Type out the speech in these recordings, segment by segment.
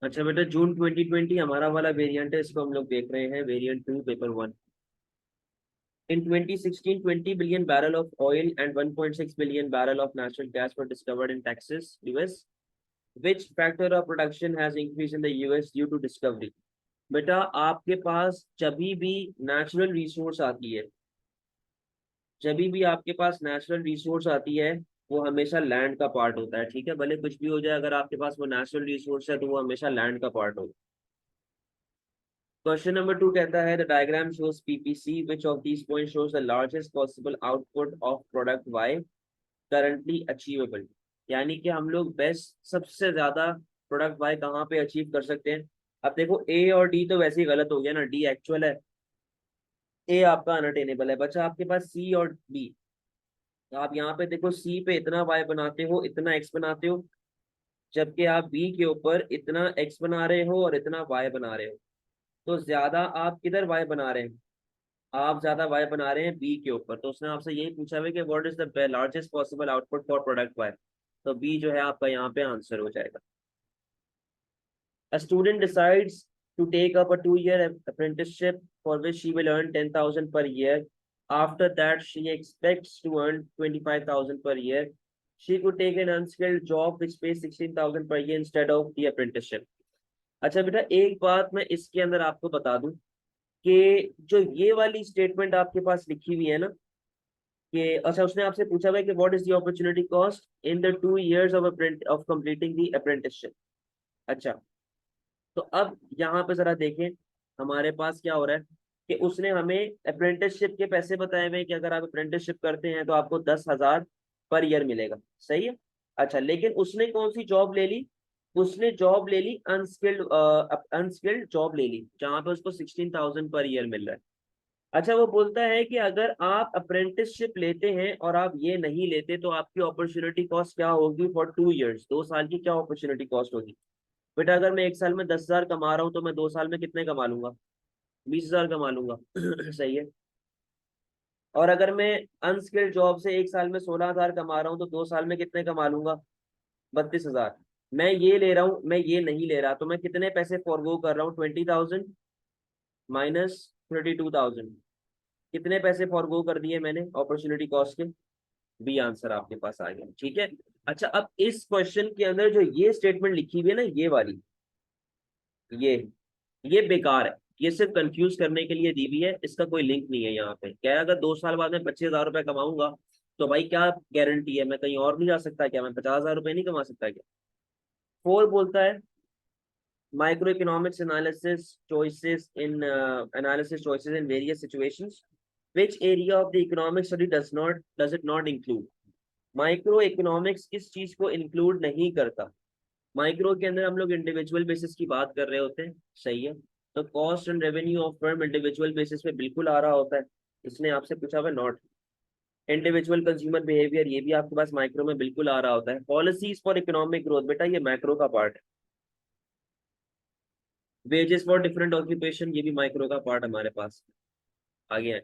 अच्छा बेटा, जून 2020 हमारा वाला वेरिएंट है, इसको हम लोग देख रहे हैं, variant 2 paper 1। In 2016, 20 billion barrel of oil and 1.6 billion barrel of natural gas were discovered in Texas, US. Which factor of production has increased in the US due to discovery? बेटा आपके पास जभी भी नेचुरल रिसोर्स आती है, जभी भी आपके पास natural resource आती है, वो हमेशा लैंड का पार्ट होता है। ठीक है, भले कुछ भी हो जाए, अगर आपके पास वो नेचुरल रिसोर्स है तो वो हमेशा लैंड का पार्ट होगा। क्वेश्चन नंबर 2 कहता है the diagram shows PPC which of these point shows the largest possible output of product Y currently achievable. यानी कि हम लोग बेस्ट सबसे ज्यादा प्रोडक्ट वाई कहाँ पे अचीव कर सकते हैं। अब देखो ए और डी तो वैसे ही गलत हो गया ना, डी एक्चुअल है, ए आपका अनअटेनेबल है, बचा आपके पास सी और बी। तो आप यहाँ पे देखो, सी पे इतना वाई बनाते हो, इतना एक्स बनाते हो, जबकि आप बी के ऊपर इतना एक्स बना रहे हो और इतना वाई बना रहे हो। तो ज्यादा आप किधर वाई बना रहे हैं? आप ज्यादा वाई बना रहे हैं बी के ऊपर। तो उसने आपसे यही पूछा है कि what is the largest possible output for product Y. तो बी जो है आपका यहाँ पे आंसर हो जाएगा। A student decides to take up a 2-year apprenticeship for which she will earn 10,000 per year. After that, she expects to earn 25,000 per year. She could take an unskilled job which pays 16,000 per year instead of the apprenticeship. अच्छा बेटा, एक बात मैं इसके अंदर आपको बता दूं कि जो ये वाली स्टेटमेंट आपके पास लिखी हुई है ना, कि अच्छा उसने आपसे पूछा हुआ है कि what is the opportunity cost in the 2 years of completing the apprenticeship. अच्छा, तो अब यहाँ पे जरा देखें, हमारे पास क्या हो रहा है कि उसने हमें अप्रेंटिसशिप के पैसे बताए हुए हैं कि अगर आप अप्रेंटिसशिप करते हैं तो आपको 10,000 पर ईयर मिलेगा। सही है। अच्छा, लेकिन उसने कौन सी जॉब ले ली? उसने जॉब ले ली अनस्किल्ड, अनस्किल्ड जॉब ले ली, जहां पे उसको 16,000 पर ईयर मिल रहा है। अच्छा, वो बोलता है कि अगर आप अप्रेंटिसशिप लेते हैं और आप ये नहीं लेते तो आपकी अपॉर्चुनिटी कॉस्ट क्या होगी फॉर 2 years, 2 साल की क्या अपॉर्चुनिटी कॉस्ट होगी? बेटा अगर मैं एक साल में 10,000 कमा रहा हूँ तो मैं 2 साल में कितने कमा लूंगा? 20,000 कमा लूंगा। सही है। और अगर मैं अनस्किल्ड जॉब से एक साल में 16,000 कमा रहा हूँ तो 2 साल में कितने कमा लूंगा? 32,000। मैं ये ले रहा हूँ, मैं ये नहीं ले रहा, तो मैं कितने पैसे फॉरगो कर रहा हूँ? 20,000 माइनस 32,000। कितने पैसे फॉरगो कर दिए मैंने अपॉर्चुनिटी कॉस्ट के? बी आंसर आपके पास आ गया। ठीक है। अच्छा, अब इस क्वेश्चन के अंदर जो ये स्टेटमेंट लिखी हुई है ना, ये वाली, ये ये बेकार है। ये सिर्फ कंफ्यूज करने के लिए दी हुई है, इसका कोई लिंक नहीं है। यहाँ पे क्या है, अगर 2 साल बाद में 25,000 रुपए कमाऊंगा तो भाई क्या गारंटी है, मैं कहीं और नहीं जा सकता क्या? मैं 50,000 रुपए नहीं कमा सकता क्या? 4 बोलता है micro economics analysis choices in analysis choices in various situations, which area of the economic study does it not include? Micro economics किस चीज को इंक्लूड नहीं करता? माइक्रो के अंदर हम लोग इंडिविजुअल बेसिस की बात कर रहे होते हैं। सही है। तो cost and revenue of firm individual basis पे बिल्कुल आ रहा होता है। इसने आपसे पूछा हुआ नॉट। इंडिविजुअल कंज्यूमर बिहेवियर, ये भी आपके पास माइक्रो में बिल्कुल आ रहा होता है। पॉलिसीज फॉर इकोनॉमिक ग्रोथ, बेटा ये मैक्रो का पार्ट है। वेजेस फॉर डिफरेंट ऑक्यूपेशन, ये भी माइक्रो का पार्ट हमारे पास आ गया है।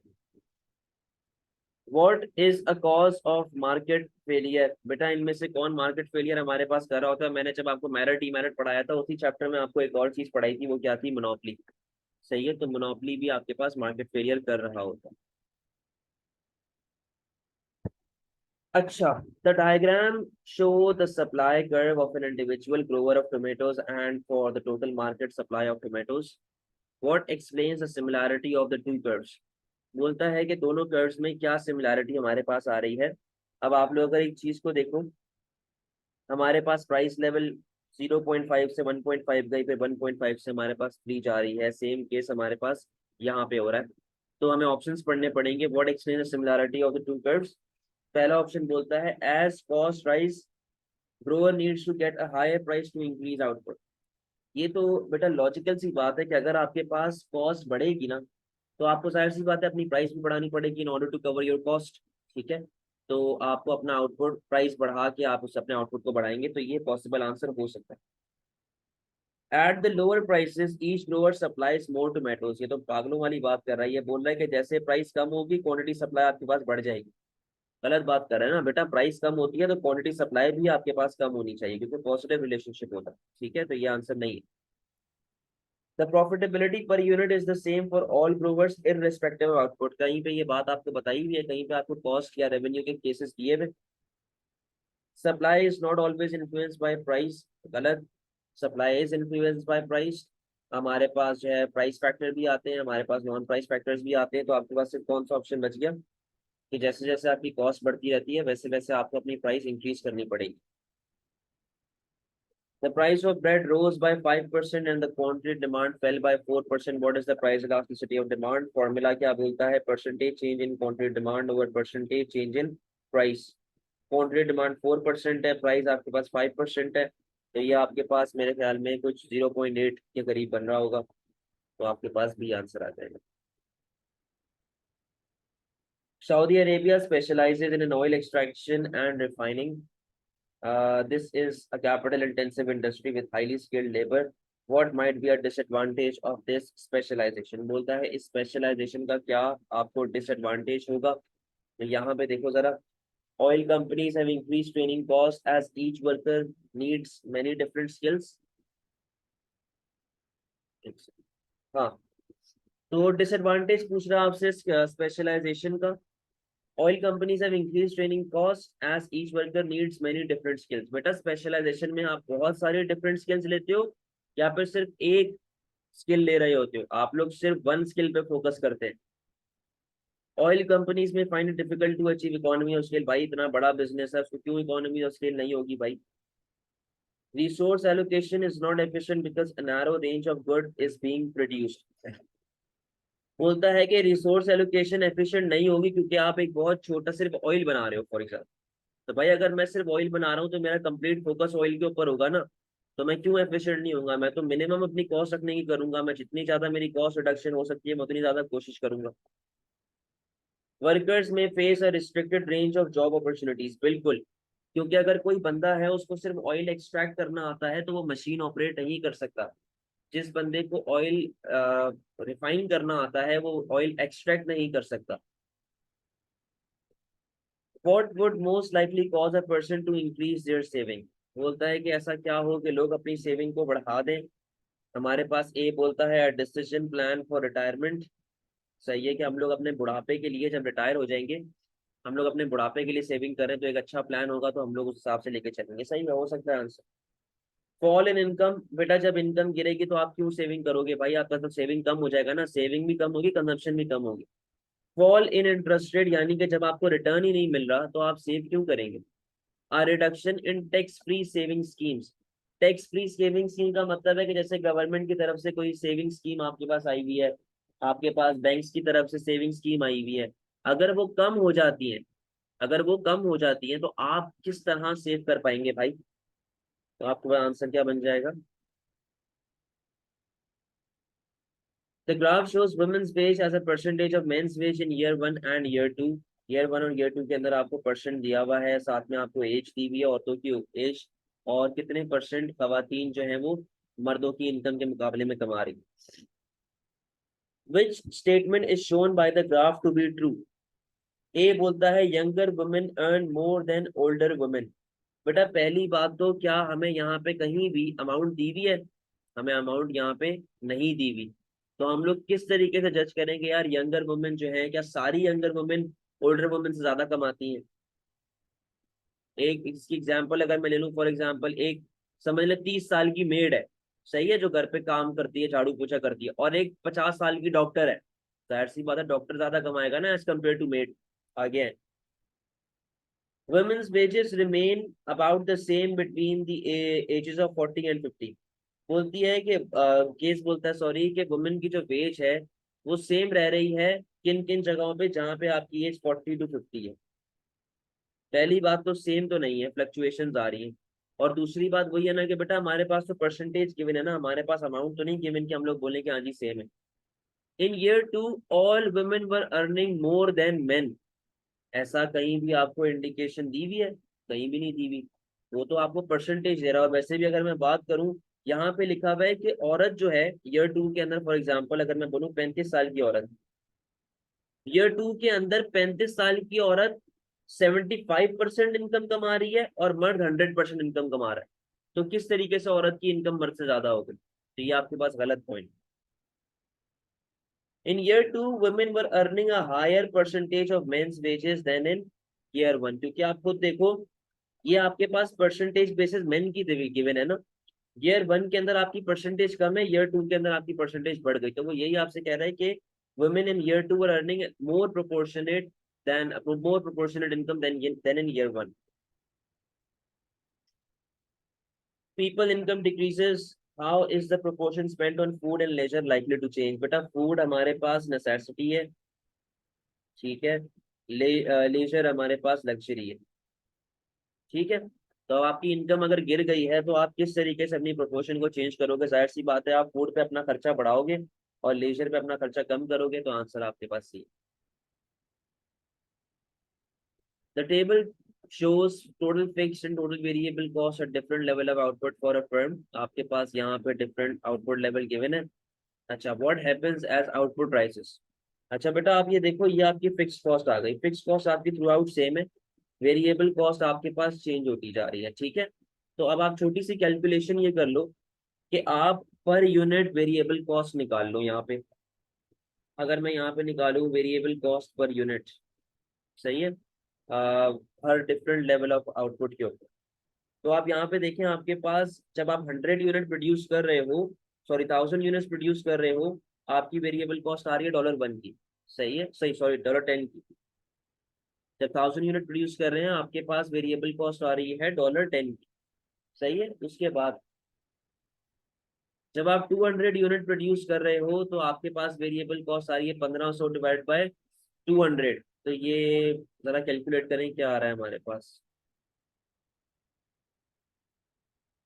What is a cause of market failure? बेटा इनमें से कौन मार्केट फेलियर हमारे पास कर रहा होता है? मैंने जब आपको मैरिट डीमेरिट पढ़ाया था उसी चैप्टर में आपको एक और चीज पढ़ाई थी, वो क्या थी? मोनोपली। सही है, तो मोनोपली भी आपके पास मार्केट फेलियर कर रहा होता है। अच्छा, the diagram show the supply curve of an individual Grover of tomatoes and for the total market supply of tomatoes, what explains the similarity of the two curves? बोलता है कि दोनों कर्व्स में क्या सिमिलैरिटी हमारे पास आ रही है। अब आप लोग अगर एक चीज को देखो, हमारे पास प्राइस लेवल 0.5 से 1.5 गई, पे 1.5 से हमारे पास 3 जा रही है। सेम केस हमारे पास यहाँ पे हो रहा है। तो हमें ऑप्शंस पढ़ने पड़ेंगे। What explain the similarity of the two curves? पहला ऑप्शन बोलता है as cost rise grower needs to get a higher price to increase output. ये तो बेटा लॉजिकल सी बात है कि अगर आपके पास कॉस्ट बढ़ेगी ना, तो आपको जाहिर सी बात है अपनी प्राइस भी बढ़ानी पड़ेगी in order to cover your cost. ठीक है। तो आपको अपना आउटपुट प्राइस बढ़ा के आप उस अपने आउटपुट को बढ़ाएंगे, तो ये पॉसिबल आंसर हो सकता है। At the lower prices each grower supplies more tomatoes, ये तो पागलों वाली बात कर रहा है। ये बोल रहा है कि जैसे प्राइस कम होगी क्वांटिटी सप्लाई आपके पास बढ़ जाएगी। गलत बात कर रहे हैं ना बेटा, प्राइस कम होती है तो क्वांटिटी सप्लाई भी आपके पास कम होनी चाहिए, क्योंकि पॉजिटिव रिलेशनशिप होता है। ठीक है, तो ये आंसर नहीं है। The profitability per unit is the same for all growers irrespective of output. कहीं पे ये बात आपको बताई हुई है, कहीं पे आपको कॉस्ट या रेवेन्यू के केसेस दिए हुए। Supply is not always influenced by price, गलत। Supply is influenced by price. हमारे पास जो है प्राइस फैक्टर भी आते हैं, हमारे पास नॉन प्राइस फैक्टर्स भी आते हैं। तो आपके पास सिर्फ कौन सा ऑप्शन बच गया कि जैसे जैसे आपकी कॉस्ट बढ़ती रहती है वैसे वैसे आपको अपनी प्राइस इंक्रीज करनी पड़ेगी। The price of bread rose by 5% and the quantity demand fell by 4%. What is the price elasticity of demand? Formula क्या बोलता है? Percentage change in quantity demand over percentage change in price. Quantity demand 4% है, price आपके पास 5% है, तो ये आपके पास मेरे ख्याल में कुछ 0.8 के करीब बन रहा होगा, तो आपके पास भी आंसर आ जाएगा। Saudi Arabia specializes in oil extraction and refining. This is a capital-intensive industry with highly skilled labor. What might be a disadvantage of this specialization? बोलता है इस specialization का क्या आपको disadvantage होगा? तो यहाँ पे देखो जरा, oil companies have increased training costs as each worker needs many different skills. हाँ, तो disadvantage पूछ रहा है आपसे specialization का। Oil companies have increased training costs as each worker needs many different skills. बेटा स्पेशलाइजेशन में आप बहुत सारे डिफरेंट स्किल्स लेते हो या फिर सिर्फ एक स्किल ले रहे होते हो? आप लोग सिर्फ वन स्किल पे फोकस करते हैं। ऑयल कंपनीज में find it difficult to achieve economy of scale. भाई इतना बड़ा बिजनेस है, उसको क्यों इकोनॉमी ऑफ स्केल नहीं होगी भाई? Resource allocation is not efficient because a narrow range of good is being produced. बोलता है कि रिसोर्स एलोकेशन एफिशिएंट नहीं होगी क्योंकि आप एक बहुत छोटा सिर्फ ऑयल बना रहे हो फॉर एग्जाम्पल। तो भाई अगर मैं सिर्फ ऑयल बना रहा हूँ तो मेरा कंप्लीट फोकस ऑयल के ऊपर होगा ना, तो मैं क्यों एफिशिएंट नहीं होऊंगा? मैं तो मिनिमम अपनी कॉस्ट रखने की करूंगा, मैं जितनी ज्यादा मेरी कॉस्ट रिडक्शन हो सकती है मैं उतनी ज्यादा कोशिश करूंगा। वर्कर्स में face a restricted range of job opportunities. बिल्कुल, क्योंकि अगर कोई बंदा है उसको सिर्फ ऑयल एक्सट्रैक्ट करना आता है तो वो मशीन ऑपरेट नहीं कर सकता। जिस बंदे को ऑयल रिफाइन करना आता है वो ऑयल एक्सट्रैक्ट नहीं कर सकता। What would most likely cause a person to increase their saving? बोलता है कि ऐसा क्या हो कि लोग अपनी सेविंग को बढ़ा दें। हमारे पास ए बोलता है डिसीजन प्लान फॉर रिटायरमेंट। सही है कि हम लोग अपने बुढ़ापे के लिए जब रिटायर हो जाएंगे, हम लोग अपने बुढ़ापे के लिए सेविंग करें तो एक अच्छा प्लान होगा, तो हम लोग उस हिसाब से लेके चलेंगे। सही में हो सकता है आंसर। फॉल इन इनकम, बेटा जब इनकम गिरेगी तो आप क्यों सेविंग करोगे भाई? आपका तो सेविंग कम हो जाएगा ना, सेविंग भी कम होगी, कंजप्शन भी कम होगी। फॉल इन इंटरेस्ट रेट, यानी कि जब आपको रिटर्न ही नहीं मिल रहा तो आप सेव क्यों करेंगे? A reduction in tax free saving schemes। Tax free saving scheme का मतलब है कि जैसे गवर्नमेंट की तरफ से कोई सेविंग स्कीम आपके पास आई हुई है, आपके पास बैंक्स की तरफ से सेविंग स्कीम आई हुई है, अगर वो कम हो जाती है, अगर वो कम हो जाती है तो आप किस तरह सेव कर पाएंगे भाई? तो आपका आंसर क्या बन जाएगा? The graph shows women's wage as a percentage of men's wage in year 1 and year 2। Year 1 और ईयर 2 के अंदर आपको परसेंट दिया हुआ है, साथ में आपको एज दी हुई है, औरतों की एज, और कितने परसेंट खवातीन जो है वो मर्दों की इनकम के मुकाबले में कमा रही। Which statement is shown by the graph to be true? A बोलता है younger women earn more than older women. बेटा पहली बात तो क्या हमें यहाँ पे कहीं भी अमाउंट दी हुई है? हमें अमाउंट यहाँ पे नहीं दी हुई। तो हम लोग किस तरीके से जज करेंगे यार यंगर वुमेन जो है, क्या सारी यंगर वुमेन ओल्डर वुमेन से ज्यादा कमाती हैं? एक इसकी एग्जांपल अगर मैं ले लूं, फॉर एग्जांपल एक समझ ले 30 साल की मेड है, सही है, जो घर पे काम करती है, झाड़ू पोछा करती है, और एक 50 साल की डॉक्टर है। जाहिर सी बात है डॉक्टर ज्यादा कमाएगा ना एज कम्पेयर टू मेड। आगे है, women's wages remain about the same between the ages of 40 and 50। बोलती है कि केस बोलता है सॉरी कि वुमेन की जो वेज है वो सेम रह रही है किन किन जगहों पे जहाँ पे आपकी एज 40 to 50 है। पहली बात तो सेम तो नहीं है, फ्लक्चुएशन आ रही है। और दूसरी बात वही है ना कि बेटा हमारे पास तो परसेंटेज गिवन है ना, हमारे पास अमाउंट तो नहीं गिवन कि हम लोग बोले कि हाँ जी सेम है। In year 2 all women were earning more than men. ऐसा कहीं भी आपको इंडिकेशन दी हुई है? कहीं भी नहीं दी हुई। वो तो आपको परसेंटेज दे रहा है। और वैसे भी अगर मैं बात करूं, यहाँ पे लिखा हुआ है कि औरत जो है ईयर 2 के अंदर, फॉर एग्जांपल अगर मैं बोलूं 35 साल की औरत, ईयर 2 के अंदर 35 साल की औरत 75% इनकम कमा रही है और मर्द 100% इनकम कमा रहा है। तो किस तरीके से औरत की इनकम मर्द से ज्यादा हो गई? तो ये आपके पास गलत point. In year 2 women were earning a higher percentage of men's wages than in year 1, क्योंकि आप खुद देखो ये आपके पास परसेंटेज बेसिस मेन की गिवन है ना। ईयर 1 के अंदर आपकी परसेंटेज कम है, ईयर 2 के अंदर आपकी परसेंटेज बढ़ गई, तो वो यही आपसे कह रहा है कि women in year 2 were earning more proportionate than more proportionate income than in year 1। People income decreases, how is the proportion spent on food and leisure likely to change. बेटा फूड हमारे पास नेसेसिटी है, ठीक है, laser हमारे पास luxury है, ठीक है। तो आपकी इनकम अगर गिर गई है तो आप किस तरीके से अपनी प्रोपोर्शन को चेंज करोगे, जाहिर सी बात है आप फूड पे अपना खर्चा बढ़ाओगे और लेजर पे अपना खर्चा कम करोगे, तो आंसर आपके पास C. The table shows total fixed and total variable cost at different level of output for a firm। आपके पास यहाँ पे different output level given है। अच्छा, what happens as output rises। अच्छा बेटा आप ये देखो, ये आपकी फिक्स कॉस्ट आ गई, फिक्स कॉस्ट आपकी थ्रू आउट सेम है, वेरिएबल कॉस्ट आपके पास चेंज होती जा रही है, ठीक है। तो अब आप छोटी सी कैलकुलेशन ये कर लो कि आप पर यूनिट वेरिएबल कॉस्ट निकाल लो यहाँ पे। अगर मैं यहाँ पे निकालूँ वेरिएबल कॉस्ट पर यूनिट, सही है, हर डिफरेंट लेवल ऑफ आउटपुट के ऊपर, तो आप यहाँ पे देखें आपके पास जब आप 100 यूनिट प्रोड्यूस कर रहे हो, सॉरी 1000 यूनिट्स प्रोड्यूस कर रहे हो, आपकी वेरिएबल कॉस्ट आ रही है $1 की, सही है, सही सॉरी $10 की। जब 1000 यूनिट प्रोड्यूस कर रहे हैं आपके पास वेरिएबल कॉस्ट आ रही है $10 की, सही है। उसके बाद जब आप 200 यूनिट प्रोड्यूस कर रहे हो तो आपके पास वेरिएबल कॉस्ट आ रही है 1500 डिवाइड बाय 200। तो ये जरा कैलकुलेट करें क्या आ रहा है हमारे पास,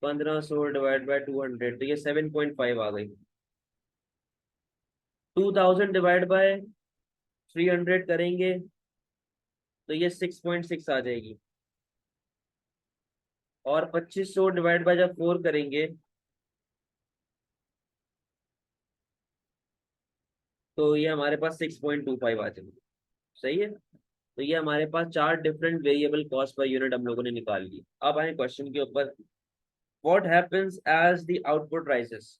1500 डिवाइड बाय 200, तो ये 7.5 आ गई। 2000 डिवाइड बाय 300 करेंगे तो ये 6.6 आ जाएगी, और 2500 डिवाइड बाय जब 4 करेंगे तो ये हमारे पास 6.25 आ जाएगी, सही है। तो ये हमारे पास चार different variable cost per unit हम लोगों ने निकाल ली। अब आए क्वेश्चन के ऊपर, what happens as the output rises,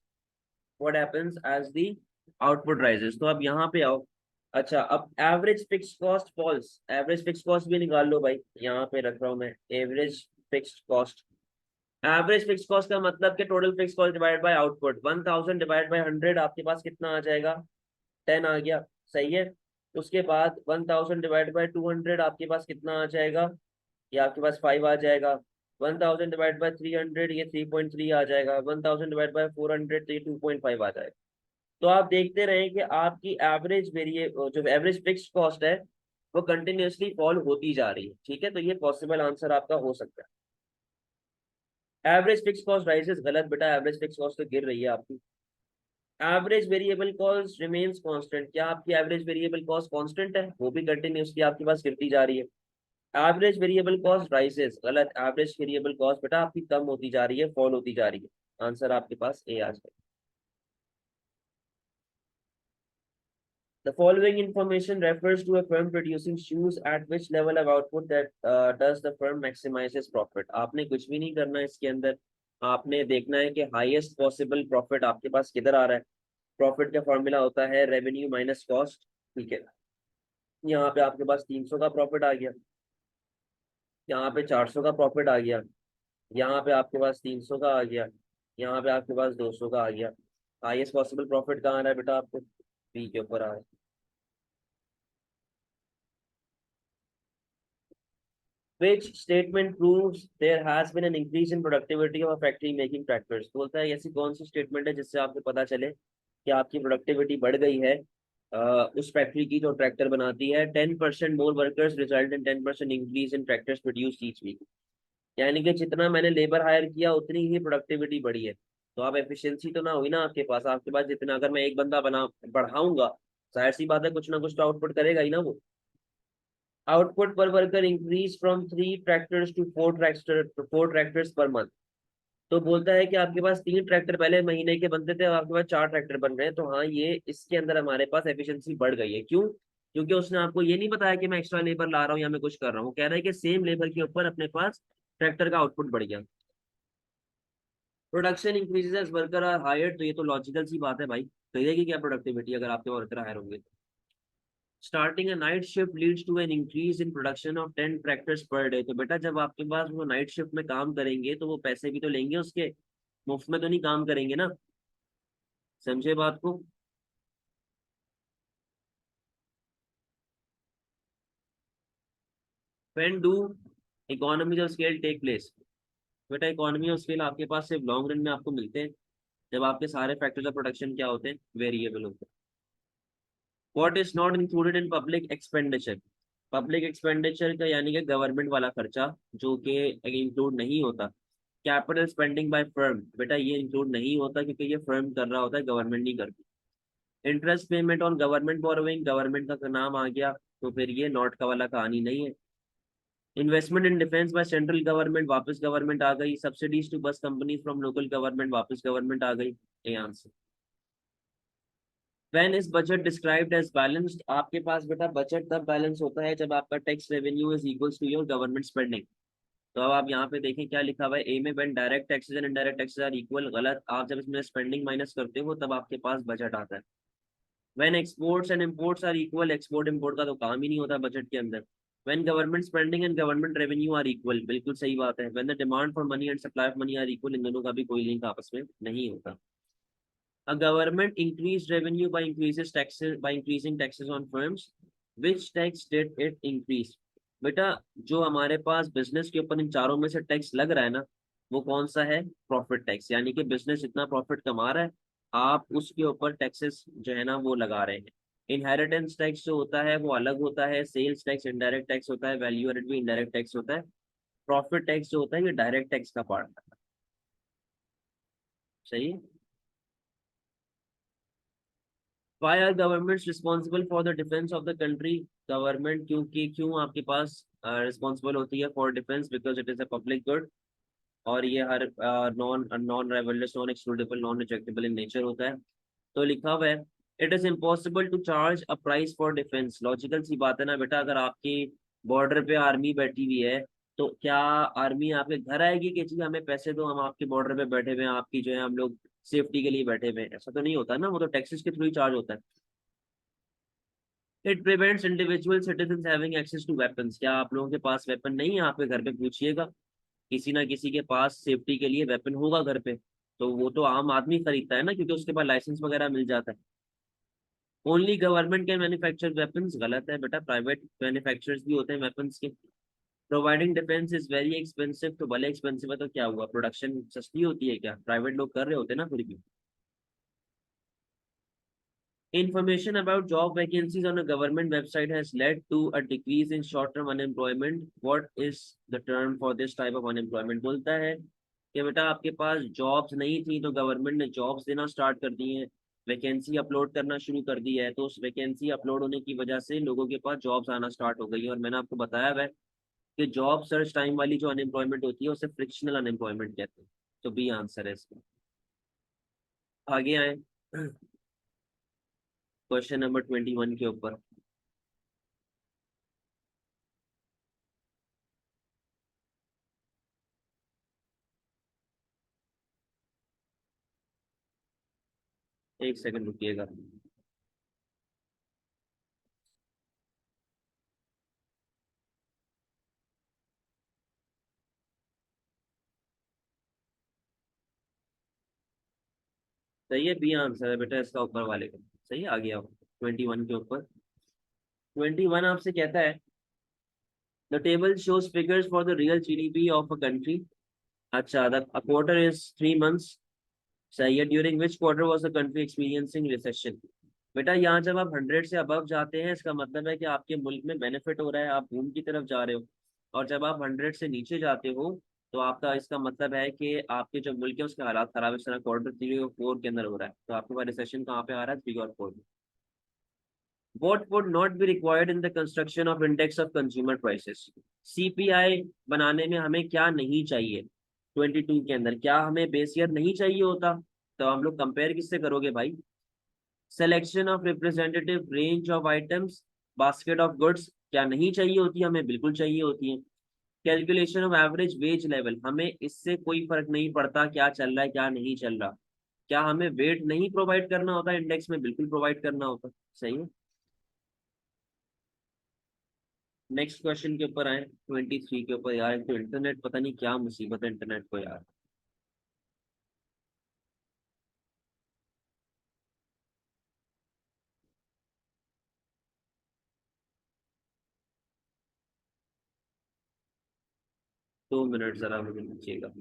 what happens as the output rises, तो अब यहाँ पे आओ। अच्छा, अब average fix cost falls, average fix cost भी निकाल लो भाई, यहाँ पे रख रहा हूँ मैं average fixed cost. Average fix cost का मतलब कि total fix cost divide by output, 1000 divide by 100 आपके पास कितना आ जाएगा, 10 आ गया, सही है। उसके बाद 1000 डिवाइड बाय 200 आपके पास कितना आ जाएगा, ये आपके पास 5 आ जाएगा। 1000 डिवाइड बाय 300 ये 3.3 आ जाएगा। 1000 डिवाइड बाय 400 तो ये 2.5 आ जाएगा। तो आप देखते रहें कि आपकी एवरेज वेरिए जो एवरेज फिक्स्ड कॉस्ट है वो कंटिन्यूअसली फॉल होती जा रही है, ठीक है। तो ये पॉसिबल आंसर आपका हो सकता है। एवरेज फिक्स कॉस्ट राइजेस, गलत बेटा, एवरेज फिक्स कॉस्ट तो गिर रही है आपकी। Average variable cost remains constant, क्या आपकी एवरेज वेरिएबल कॉस्ट कांस्टेंट है, वो भी कंटिन्यूअसली आपके पास गिरती जा रही है। एवरेज वेरिएबल कॉस्ट राइजेस, गलत, एवरेज वेरिएबल कॉस्ट बेटा आपकी कम होती जा रही है, फॉल होती जा रही है। आंसर आपके पास ए आ जाएगा। The following information refers to a firm producing shoes at which level of output that does the firm maximizes profit। आपने कुछ भी नहीं करना है इसके अंदर, आपने देखना है कि हाईएस्ट पॉसिबल प्रॉफिट आपके पास किधर आ रहा है। प्रॉफिट का फॉर्मूला होता है रेवेन्यू माइनस कॉस्ट, ठीक है। यहाँ पे आपके पास 300 का प्रॉफिट आ गया, यहाँ पे 400 का प्रॉफिट आ गया, यहाँ पे आपके पास 300 का आ गया, यहाँ पे आपके पास 200 का आ गया। हाईएस्ट पॉसिबल प्रॉफिट कहाँ आ रहा है बेटा, आपको बी के ऊपर आ रहा है। Which statement proves there has been an increase in productivity of a factory making tractors। बोलता है ऐसी कौन सी स्टेटमेंट है जिससे आपको पता चले कि आपकी प्रोडक्टिविटी बढ़ गई है उस फैक्ट्री की जो ट्रैक्टर बनाती है। 10% more workers result in 10% increase in tractors produce each week. यानी कि जितना मैंने लेबर हायर किया उतनी ही प्रोडक्टिविटी बढ़ी है। तो आप एफिशिएंसी तो ना हुई ना आपके पास जितना, अगर मैं एक बंदा बना बढ़ाऊंगा, जाहिर सी बात है कुछ ना कुछ तो आउटपुट करेगा ही ना वो। Output per worker increase from 3 tractors to 4 tractors per month. तो बोलता है कि आपके पास 3 ट्रैक्टर पहले महीने के बनते थे, अब आपके पास 4 ट्रैक्टर बन रहे हैं। तो हाँ, ये इसके अंदर हमारे पास एफिशिएंसी बढ़ गई है। क्यों? क्योंकि उसने आपको ये नहीं बताया कि मैं एक्स्ट्रा लेबर ला रहा हूँ या मैं कुछ कर रहा हूँ, कह रहा है कि सेम लेबर के ऊपर अपने पास ट्रैक्टर का आउटपुट बढ़ गया। Production increases as worker are hired, तो ये तो लॉजिकल सी बात है भाई। करिएगी क्या प्रोडक्टिविटी अगर आपके वर्कर हायर होंगे तो। Starting a night shift leads to an increase in production of 10 tractors per day. तो बेटा जब आपके पास वो नाइट शिफ्ट में काम करेंगे तो वो पैसे भी तो लेंगे उसके, मुफ्त में तो नहीं काम करेंगे ना, समझे बात को। When do economies of scale take place. बेटा इकोनॉमी ऑफ स्केल आपके पास सिर्फ लॉन्ग रन में आपको मिलते हैं जब आपके सारे फैक्टर्स ऑफ प्रोडक्शन क्या होते हैं, वेरिएबल होते हैं। What is not included in public expenditure. Public expenditure का यानी कि गवर्नमेंट वाला खर्चा जो कि इंक्लूड नहीं होता। कैपिटल स्पेंडिंग बाय फर्म, बेटा ये इंक्लूड नहीं होता क्योंकि ये फर्म कर रहा होता है, गवर्नमेंट नहीं करती। Interest payment on government borrowing, government का नाम आ गया तो फिर ये नॉट का वाला कहानी नहीं है। Investment in defence by central government, वापस गवर्नमेंट आ गई। Subsidies to bus companies from local government, वापस गवर्नमेंट आ गई। ये answer. When is budget described as balanced, आपके पास बेटा बजट तब बैलेंस होता है जब आपका tax revenue is equals to your government spending. तो अब आप यहाँ पे देखें क्या लिखा हुआ है, ए में when direct taxes and indirect taxes are equal, गलत। आप जब इसमें स्पेंडिंग माइनस करते हो तब आपके पास बजट आता है। When exports and imports are equal, export import का तो काम ही नहीं होता बजट के अंदर। When government spending and government revenue are equal, बिल्कुल सही बात है। When the demand for money and supply of money are equal, इन दोनों का भी कोई लिंक आपस में नहीं होता। A government increased revenue by increases taxes by increasing taxes on firms. Which tax did it increase? बेटा जो हमारे पास बिजनेस के ऊपर इन चारों में से टैक्स लग रहा है ना, वो कौन सा है? Profit tax. यानी कि बिजनेस इतना प्रॉफिट कमा रहा है, आप उसके ऊपर टैक्सेस जो है ना वो लगा रहे हैं। इनहेरिटेंस टैक्स जो होता है वो अलग होता है, सेल्स टैक्स इनडायरेक्ट टैक्स होता है, वैल्यू एडेड भी इनडायरेक्ट टैक्स होता है। प्रॉफिट टैक्स जो होता है ये डायरेक्ट टैक्स का पार्ट है। सही है। Why are governments responsible for the defense of the country? Government क्योंकि क्यों आपके पास रिस्पॉन्सिबल होती है for defence? Because it is a public good. और ये हर non non rivalrous non excludable non rejectable in nature होता है। तो लिखा हुआ है it is impossible to charge a price for defence. Logical सी बात है ना बेटा, अगर आपकी बॉर्डर पे आर्मी बैठी हुई है तो क्या आर्मी आपके घर आएगी कि जी हमें पैसे दो, हम आपके बॉर्डर पे बैठे हुए हैं, आपकी जो है हम लोग सेफ्टी के लिए बैठे हुए हैं? ऐसा तो नहीं होता ना, वो तो टैक्सेस के थ्रू ही चार्ज होता है। It prevents individual citizen having access to weapons. क्या आप लोगों के पास वेपन नहीं है? आपके घर पे पूछिएगा, किसी ना किसी के पास सेफ्टी के लिए वेपन होगा घर पे, तो वो तो आम आदमी खरीदता है ना क्योंकि उसके पास लाइसेंस वगैरह मिल जाता है। Only government can manufacture weapons, गलत है बेटा, प्राइवेट मैन्युफैक्चरर्स भी होते हैं वेपन्स के। Providing defence is very expensive, तो भले एक्सपेंसिव है तो क्या हुआ, प्रोडक्शन सस्ती होती है क्या? प्राइवेट लोग कर रहे होते हैं ना फिर भी। Information about job vacancies on a government website has led to a decrease in short-term unemployment. What is the term for this type of unemployment? बोलता है कि बेटा आपके पास जॉब्स नहीं थी तो गवर्नमेंट ने जॉब्स देना स्टार्ट कर दी है, वैकेंसी अपलोड करना शुरू कर दी है, तो उस वैकेंसी अपलोड होने की वजह से लोगों के पास जॉब्स आना स्टार्ट हो गई है। और मैंने आपको बताया है कि जॉब सर्च टाइम वाली जो अनएम्प्लॉयमेंट होती है उसे फ्रिक्शनल अनएम्प्लॉयमेंट कहते हैं। तो बी आंसर है इसका। आगे आए क्वेश्चन नंबर 21 के ऊपर। एक सेकंड रुकिएगा। सही है, बी आंसर है बेटा इसका ऊपर वाले का। सही है, आ गया 21 के ऊपर। 21 आपसे कहता है the table shows figures for the real GDP of a country. अच्छा, द क्वार्टर इज 3 मंथ्स। सही है। During which quarter was the country experiencing recession. बेटा यहाँ जब आप 100 से अबव जाते हैं इसका मतलब है कि आपके मुल्क में बेनिफिट हो रहा है, आप बूम की तरफ जा रहे हो। और जब आप 100 से नीचे जाते हो तो आपका इसका मतलब है कि आपके जो मुल्क है उसके हालात खराब है। इस तरह क्वार्टर 3 और 4 के अंदर हो रहा है, तो आपके पास रिसेशन कहाँ पे आ रहा है? 3 और 4 में। What would not be required in the construction of index of consumer prices? CPI बनाने में हमें क्या नहीं चाहिए? 22 के अंदर क्या हमें बेस ईयर नहीं चाहिए होता? तो हम लोग कंपेयर किससे करोगे भाई? Selection of representative range of items, basket of goods क्या नहीं चाहिए होती? हमें बिल्कुल चाहिए होती है। Calculation of average wage level, हमें इससे कोई फर्क नहीं पड़ता क्या चल रहा है क्या नहीं चल रहा। क्या हमें वेट नहीं प्रोवाइड करना होता इंडेक्स में? बिल्कुल प्रोवाइड करना होता। सही है। नेक्स्ट क्वेश्चन के ऊपर आए, 23 के ऊपर। यार तो इंटरनेट पता नहीं क्या मुसीबत है इंटरनेट को यार। 2 मिनट जरा मुझे दीजिएगा।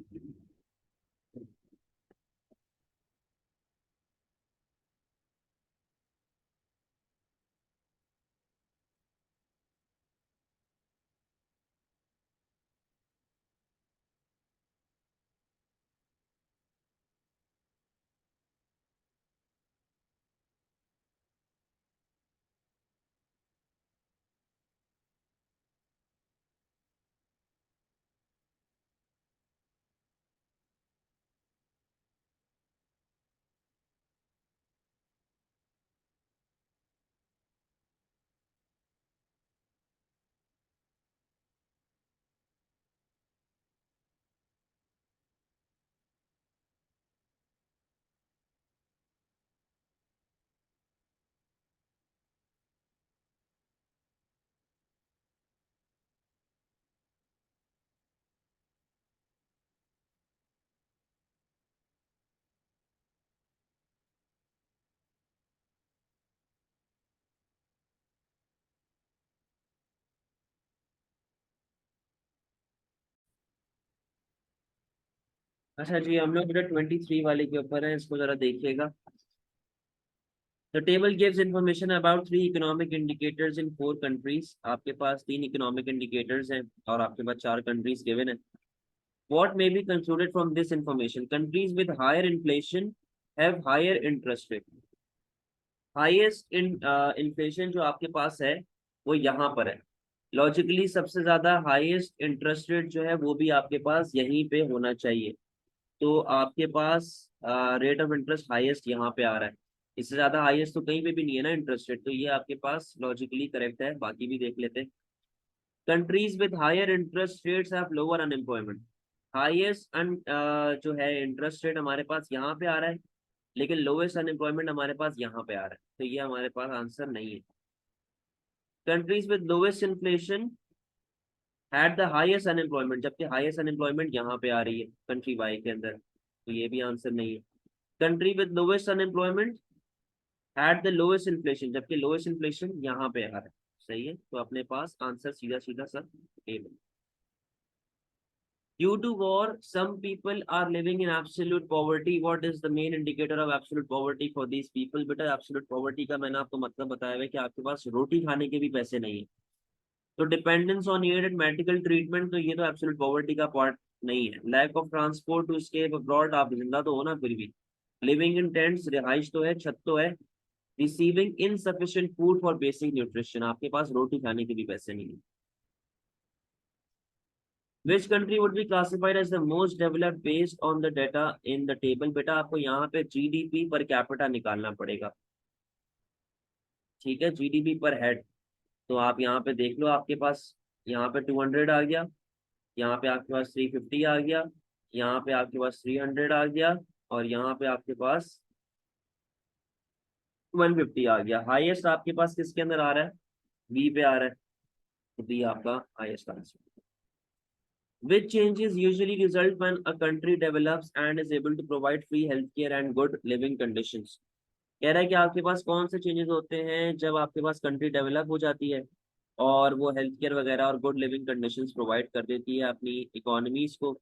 अच्छा जी, हम लोग 23 वाले के ऊपर है, इसको जरा देखिएगा। The table gives information about three economic indicators in 4 countries. आपके पास 3 economic indicators हैं और आपके पास 4 countries given है। What may be concluded from this information? Countries with higher inflation have higher interest rate. Highest inflation जो आपके पास है वो यहाँ पर है। लॉजिकली सबसे ज्यादा हाईएस्ट इंटरेस्ट रेट जो है वो भी आपके पास यहीं पे होना चाहिए। तो आपके पास रेट ऑफ इंटरेस्ट हाईएस्ट यहाँ पे आ रहा है। इससे ज्यादा हाईएस्ट तो कहीं पे भी नहीं है ना इंटरेस्ट रेट, तो ये आपके पास लॉजिकली करेक्ट है। बाकी भी देख लेते हैं। Countries with higher interest rates have lower unemployment. Highest जो है इंटरेस्ट रेट हमारे पास यहाँ पे आ रहा है, लेकिन लोएस्ट अनएम्प्लॉयमेंट हमारे पास यहाँ पे आ रहा है, तो ये हमारे पास आंसर नहीं है। Countries with lowest inflation had the highest unemployment, जबकि हाईएस्ट अनएम्प्लॉयमेंट यहाँ पे आ रही है कंट्री वाई के अंदर, तो ये भी आंसर नहीं है। Country with lowest unemployment had the lowest inflation, जबकि लोएस्ट इन्फ्लेशन यहाँ पे आ रहा है। सही है, तो अपने पास आंसर सीधा सीधा सर ए बन। Due to war, some people are living in absolute poverty. What is the main indicator of absolute poverty for these people? बेटा absolute poverty का मैंने आपको मतलब बताया है कि आपके पास रोटी खाने के भी पैसे नहीं है। तो dependence on aid and medical treatment, तो ये तो एब्सोल्यूट पॉवर्टी का पार्ट नहीं है। Lack of transport to escape abroad, आप जिंदा तो हो ना फिर भी। लिविंग इन टेंट्स, रिहाइश तो है, छत तो है। Receiving insufficient food for basic nutrition, आपके पास रोटी खाने के भी पैसे नहीं है। Which country would be classified as the most developed based on the data in the table? बेटा आपको यहाँ पे जीडीपी पर कैपिटा निकालना पड़ेगा। ठीक है, जीडीपी पर हेड। तो आप यहाँ पे देख लो, आपके पास यहाँ पे 200 आ गया, यहाँ पे आपके पास 350 आ गया, यहाँ पे आपके पास 300 आ गया, और यहाँ पे आपके पास 150 आ गया। हाईएस्ट आपके पास किसके अंदर आ रहा है? बी पे आ रहा है, तो बी आपका highest answer. Which changes usually result when a country develops and is able to provide free healthcare and good living conditions? कह रहा है कि आपके पास कौन से चेंजेस होते हैं जब आपके पास कंट्री डेवलप हो जाती है और वो हेल्थ केयर वगैरह और गुड लिविंग कंडीशंस प्रोवाइड कर देती है अपनी इकोनॉमीज को।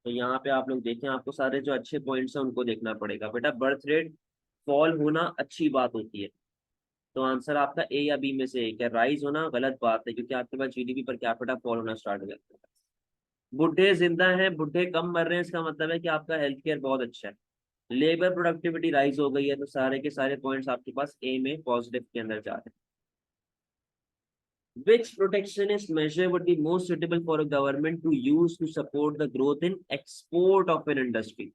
तो यहाँ पे आप लोग देखें, आपको सारे जो अच्छे पॉइंट्स हैं उनको देखना पड़ेगा। बेटा बर्थ रेट फॉल होना अच्छी बात होती है, तो आंसर आपका ए या बी में से एक है। राइज होना गलत बात है, क्योंकि आपके पास जीडीपी पर कैपिटा फॉल होना स्टार्ट हो जाता है। बुढ़े जिंदा हैं, बुढ़े कम मर रहे हैं, इसका मतलब है कि आपका हेल्थ केयर बहुत अच्छा है। लेबर प्रोडक्टिविटी राइज हो गई है, तो सारे के सारे पॉइंट्स आपके पास ए में पॉजिटिव के अंदर जा रहे हैं। Which protectionist measure would be most suitable for a government to use to support the growth in export of an industry?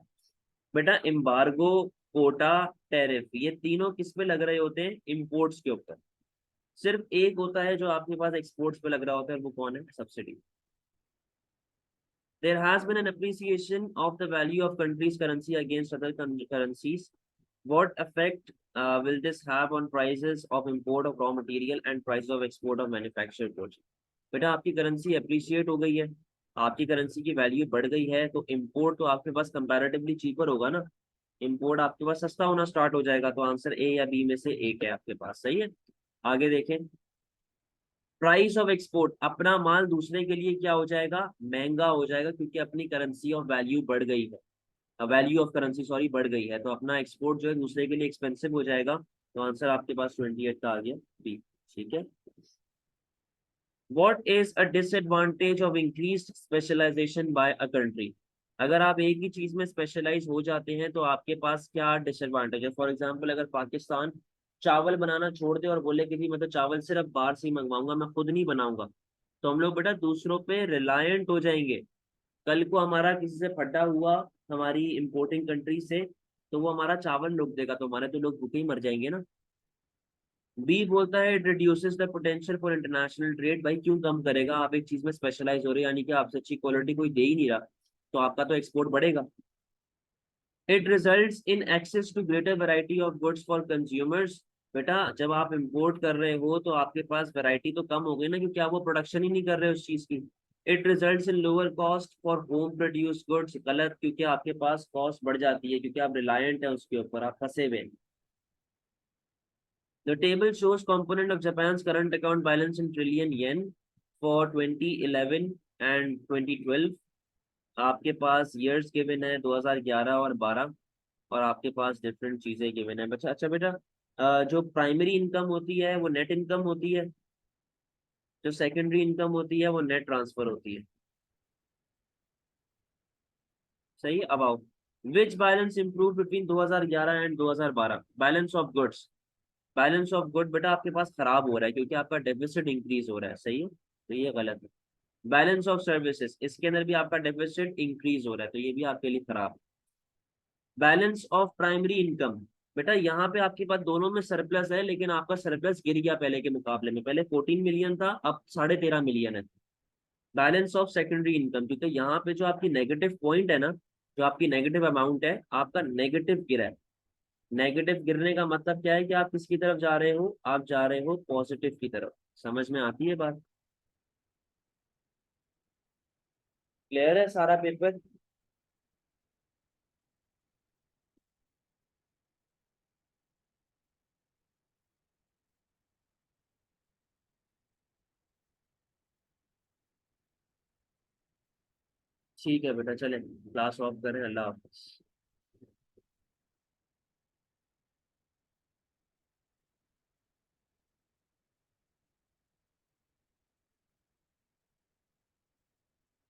बेटा एम्बार्गो, कोटा, टैरिफ, ये तीनों किस पे लग रहे होते हैं? इम्पोर्ट्स के ऊपर। सिर्फ एक होता है जो आपके पास एक्सपोर्ट्स पे लग रहा होता है, वो कौन है? Subsidy. There has been an appreciation of the value of country's currency against other currencies. What effect will this have on prices of import of raw material and prices of export of manufactured goods? बेटा आपकी currency appreciate हो गई है, आपकी currency की value बढ़ गई है, तो इम्पोर्ट तो आपके पास कंपैरेटिवली चीपर होगा ना, इम्पोर्ट आपके पास सस्ता होना स्टार्ट हो जाएगा। तो आंसर ए या बी में से एक है आपके पास, सही है। आगे देखें, प्राइस ऑफ एक्सपोर्ट, अपना माल दूसरे के लिए क्या हो जाएगा, महंगा हो जाएगा, क्योंकि अपनी करेंसी ऑफ वैल्यू बढ़ गई है, वैल्यू ऑफ करेंसी सॉरी बढ़ गई है, तो अपना एक्सपोर्ट जो है दूसरे के लिए एक्सपेंसिव हो जाएगा। तो आंसर आपके पास 28 का आ गया, बी। ठीक है। What is a disadvantage of increased specialization by a country? अगर आप एक ही चीज में स्पेशलाइज हो जाते हैं तो आपके पास क्या डिसएडवांटेज है। फॉर एग्जांपल, अगर पाकिस्तान चावल बनाना छोड़ दे और बोले कि जी मैं तो चावल सिर्फ बाहर से ही मंगवाऊंगा, मैं खुद नहीं बनाऊंगा, तो हम लोग बेटा दूसरों पे रिलायंट हो जाएंगे। कल को हमारा किसी से फटा हुआ हमारी इंपोर्टिंग कंट्री से, तो वो हमारा चावल रोक देगा, तो हमारे तो लोग भूखे ही मर जाएंगे ना। बी बोलता है it reduces the potential for international trade. भाई क्यों कम करेगा, आप एक चीज में स्पेशलाइज हो रहे हैं, यानी कि आपसे अच्छी क्वालिटी कोई दे ही नहीं रहा, तो आपका तो एक्सपोर्ट बढ़ेगा। It results in access to greater variety of goods for consumers. बेटा जब आप इंपोर्ट कर रहे हो तो आपके पास वैरायटी तो कम हो गई ना, क्योंकि आप वो प्रोडक्शन ही नहीं कर रहे उस चीज की। It results in lower cost for home produce goods, गलत, क्योंकि आपके पास कॉस्ट बढ़ जाती है, क्योंकि आप रिलायंट है उसके ऊपर, आप फंसे हुए हैं। The table shows component of Japan's current account balance in trillion yen for 2011 and 2012। आपके पास years given है 2011 और 12, और आपके पास डिफरेंट चीजें given है। बच्चा अच्छा बेटा, जो प्राइमरी इनकम होती है वो नेट इनकम होती है, जो सेकेंडरी इनकम होती है वो नेट ट्रांसफर होती है। सही है। अब आओ, विच balance improve between 2011 and 2012? Balance of goods, balance of good बेटा आपके पास खराब हो रहा है, क्योंकि आपका डेफिसिट इंक्रीज हो रहा है, सही है, तो ये गलत है। बैलेंस ऑफ सर्विसेज, इसके अंदर भी आपका डेफिसिट इंक्रीज हो रहा है, तो ये भी आपके लिए खराब है। बैलेंस ऑफ प्राइमरी इनकम, बेटा यहाँ पे आपके पास दोनों में सरप्लस है, लेकिन आपका सरप्लस गिर गया पहले के मुकाबले में, पहले 14 मिलियन था, अब 13.5 मिलियन है। बैलेंस ऑफ सेकेंडरी इनकम, क्योंकि यहाँ पे जो आपकी नेगेटिव पॉइंट है ना, जो आपकी नेगेटिव अमाउंट है, आपका नेगेटिव गिरा है। नेगेटिव गिरने का मतलब क्या है कि आप किसकी तरफ जा रहे हो, आप जा रहे हो पॉजिटिव की तरफ। समझ में आती है बात? क्लियर है सारा पेपर? ठीक है बेटा, चले क्लास ऑफ करें, अल्लाह हाफिज।